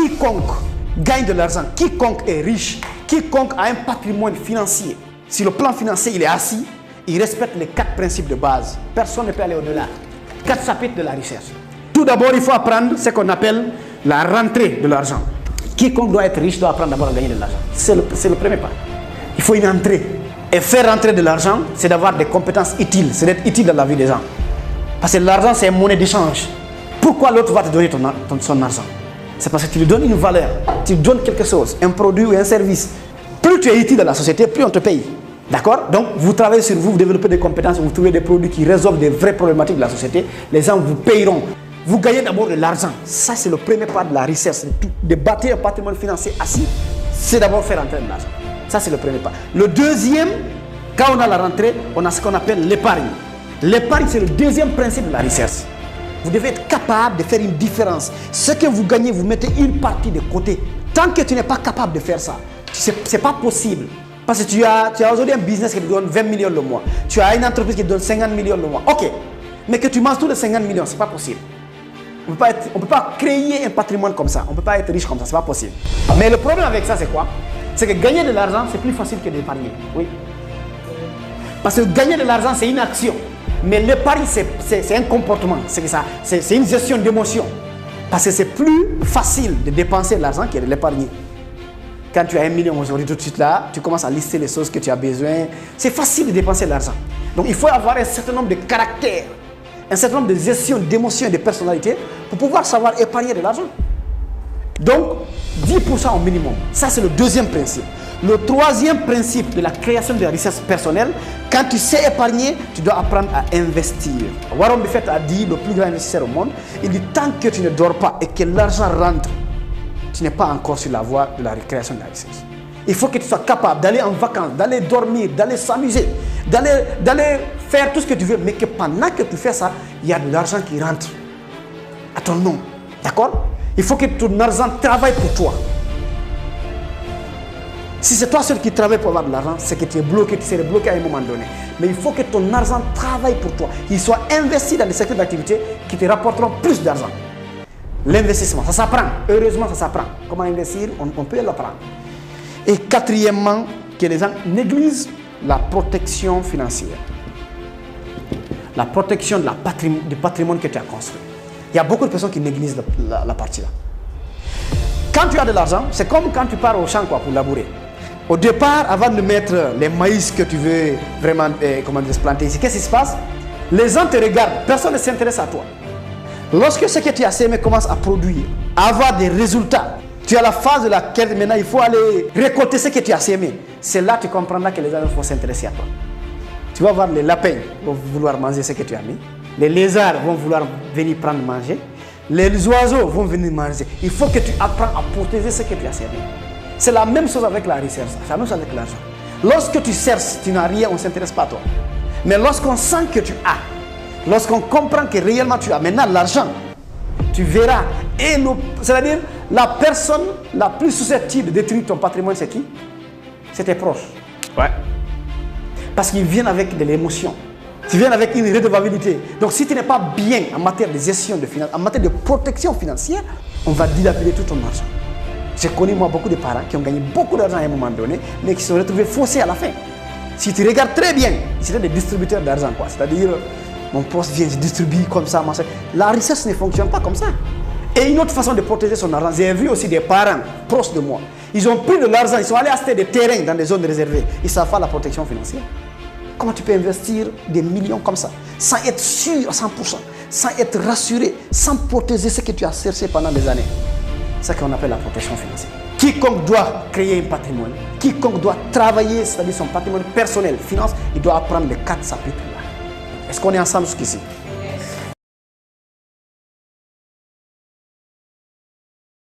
quiconque gagne de l'argent, quiconque est riche, quiconque a un patrimoine financier, si le plan financier il est assis, il respecte les 4 principes de base. Personne ne peut aller au-delà. 4 chapitres de la richesse. Tout d'abord, il faut apprendre ce qu'on appelle la rentrée de l'argent. Quiconque doit être riche doit apprendre d'abord à gagner de l'argent. C'est le premier pas. Il faut une entrée. Et faire rentrer de l'argent, c'est d'avoir des compétences utiles. C'est d'être utile dans la vie des gens. Parce que l'argent, c'est une monnaie d'échange. Pourquoi l'autre va te donner son argent? C'est parce que tu lui donnes une valeur. Tu lui donnes quelque chose, un produit ou un service. Plus tu es utile dans la société, plus on te paye. D'accord? Donc, vous travaillez sur vous, vous développez des compétences, vous trouvez des produits qui résolvent des vraies problématiques de la société. Les gens vous payeront. Vous gagnez d'abord de l'argent. Ça, c'est le premier pas de la richesse. De bâtir un patrimoine financier assis, c'est d'abord faire rentrer de l'argent. Ça, c'est le premier pas. Le deuxième, quand on a la rentrée, on a ce qu'on appelle l'épargne. L'épargne, c'est le deuxième principe de la richesse. Vous devez être capable de faire une différence. Ce que vous gagnez, vous mettez une partie de côté. Tant que tu n'es pas capable de faire ça, ce n'est pas possible. Parce que tu as aujourd'hui un business qui te donne 20 millions le mois. Tu as une entreprise qui te donne 50 millions le mois. Ok. Mais que tu manges tous les 50 millions, ce n'est pas possible. On ne peut pas créer un patrimoine comme ça. On ne peut pas être riche comme ça. Ce n'est pas possible. Mais le problème avec ça, c'est quoi? C'est que gagner de l'argent, c'est plus facile que d'épargner. Oui. Parce que gagner de l'argent, c'est une action. Mais l'épargne, c'est un comportement. C'est une gestion d'émotion. Parce que c'est plus facile de dépenser de l'argent que de l'épargner. Quand tu as 1 million aujourd'hui, tout de suite là, tu commences à lister les choses que tu as besoin. C'est facile de dépenser de l'argent. Donc il faut avoir un certain nombre de caractères, un certain nombre de gestion d'émotions et de personnalités pour pouvoir savoir épargner de l'argent. Donc 10% au minimum. Ça, c'est le deuxième principe. Le troisième principe de la création de la richesse personnelle, quand tu sais épargner, tu dois apprendre à investir. Warren Buffett a dit, le plus grand investisseur au monde, il dit tant que tu ne dors pas et que l'argent rentre, tu n'es pas encore sur la voie de la création de la richesse. Il faut que tu sois capable d'aller en vacances, d'aller dormir, d'aller s'amuser, d'aller faire tout ce que tu veux, mais que pendant que tu fais ça, il y a de l'argent qui rentre à ton nom. D'accord? Il faut que ton argent travaille pour toi. Si c'est toi seul qui travaille pour avoir de l'argent, c'est que tu es bloqué, tu serais bloqué à un moment donné. Mais il faut que ton argent travaille pour toi. Il soit investi dans des secteurs d'activité qui te rapporteront plus d'argent. L'investissement, ça s'apprend. Heureusement, ça s'apprend. Comment investir, on peut l'apprendre. Et quatrièmement, que les gens négligent la protection financière. La protection du patrimoine que tu as construit. Il y a beaucoup de personnes qui négligent la partie-là. Quand tu as de l'argent, c'est comme quand tu pars au champ pour labourer. Au départ, avant de mettre les maïs que tu veux vraiment se planter ici, qu'est-ce qui se passe? Les gens te regardent, personne ne s'intéresse à toi. Lorsque ce que tu as sémé commence à produire, à avoir des résultats, tu as la phase de laquelle maintenant il faut aller récolter ce que tu as sémé. C'est là que tu comprendras que les gens vont s'intéresser à toi. Tu vas voir les lapins vont vouloir manger ce que tu as mis. Les lézards vont vouloir venir prendre manger. Les oiseaux vont venir manger. Il faut que tu apprennes à protéger ce que tu as sémé. C'est la même chose avec la richesse, c'est la même chose avec l'argent. Lorsque tu cherches, tu n'as rien, on ne s'intéresse pas à toi. Mais lorsqu'on sent que tu as, lorsqu'on comprend que réellement tu as maintenant l'argent, tu verras. C'est-à-dire, la personne la plus susceptible de détruire ton patrimoine, c'est qui? C'est tes proches. Ouais. Parce qu'ils viennent avec de l'émotion. Tu viens avec une redevabilité. Donc si tu n'es pas bien en matière de gestion de finances, en matière de protection financière, on va dilapider tout ton argent. J'ai connu moi beaucoup de parents qui ont gagné beaucoup d'argent à un moment donné, mais qui se sont retrouvés faussés à la fin. Si tu regardes très bien, c'était des distributeurs d'argent, quoi. C'est-à-dire, mon poste vient, je distribue comme ça, machin. La richesse ne fonctionne pas comme ça. Et une autre façon de protéger son argent, j'ai vu aussi des parents proches de moi. Ils ont pris de l'argent, ils sont allés acheter des terrains dans des zones réservées. Ils ne savent pas la protection financière. Comment tu peux investir des millions comme ça, sans être sûr à 100%, sans être rassuré, sans protéger ce que tu as cherché pendant des années? C'est ce qu'on appelle la protection financière. Quiconque doit créer un patrimoine, quiconque doit travailler, c'est-à-dire son patrimoine personnel, finance, il doit apprendre les 4 chapitres là. Est-ce qu'on est ensemble jusqu'ici?